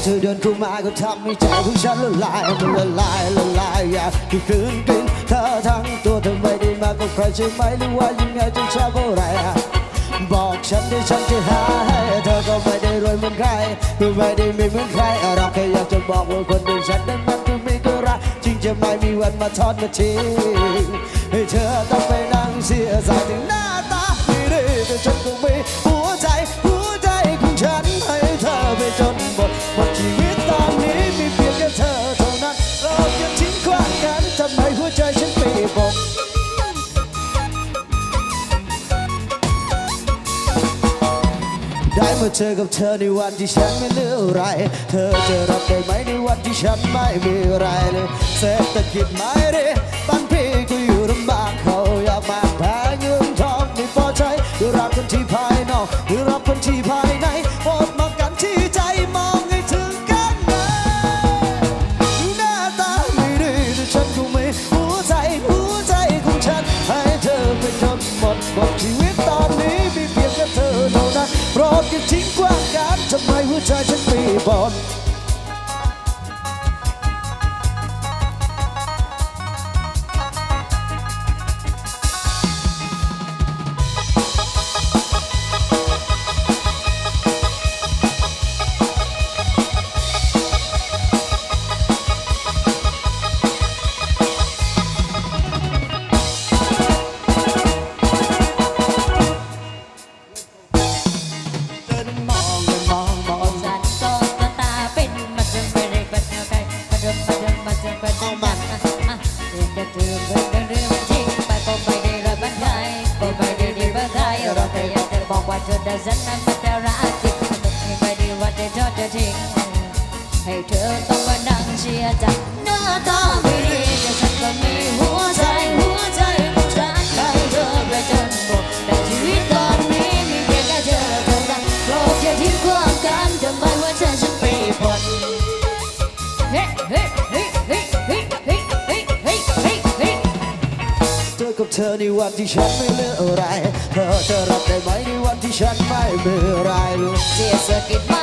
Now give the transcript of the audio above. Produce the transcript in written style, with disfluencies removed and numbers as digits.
เธอเดินเข้ามาก็ทำให้ใจของฉันละลายมันละลายอยากที่คืนกินเธอทั้งตัวเธอไม่ได้มากับใครใช่ไหมหรือว่ายังไงจะชอบอะไรบอกฉันได้ฉันจะหาให้เธอก็ไม่ได้รวยเหมือนใครก็ไม่ได้มีเหมือนใครเราแค่อยากจะบอกว่าคนอื่นฉันนั้นมันก็ไม่ก็รักจริงจะไม่มีวันมาทอดมาทิ้งให้เธอต้องไปนั่งเสียใจถึงหน้าตาไม่ดีแต่ฉันก็มีหัวใจของฉันให้เธอไปจนหมดชีวิตตอนนี้มีเพียงแค่เธอเท่านั้นเราจะทิ้งความกันทำไมหัวใจฉันเปลี่ยนบทได้มาเจอกับเธอในวันที่ฉันไม่เหลืออะไรเธอจะรับได้ไหมในวันที่ฉันไม่มีอะไรเลยเศรษฐกิจไม่ดีบ้านพี่ก็อยู่ลำบากเขาอยากมาแพ้เงินทองไม่พอใช้ดูรักคนที่ภายนอกดูรักคนที่ภายในโปรดมากันที่ใจมองให้ถึงกันนะหน้าตาไม่ดีแต่ฉันก็มีหัวใจของฉันให้เธอไปจนหมดชีวิตตอนนี้มีเพียงแค่เธอเท่านั้นโปรดอย่าทิ้งกว้างกันทำไมหัวใจฉันเปลี่ยนบทให้เธอต้องมานั่งเชียร์ใจหน้าตาไม่ดีแต่ฉันก็มีหัวใจของฉันให้เธอไปจนหมดแต่ชีวิตตอนนี้มีเพียงแค่เธอเท่านั้นโลกอย่าทิ้งความกันทำไมหัวใจฉันเปลี่ยนบทเฮ้เจอกับเธอในวันที่ฉันไม่เหลืออะไรเธอจะรับได้ไหมในวันที่ฉันไม่มีอะไรเลยเสียสกิดมา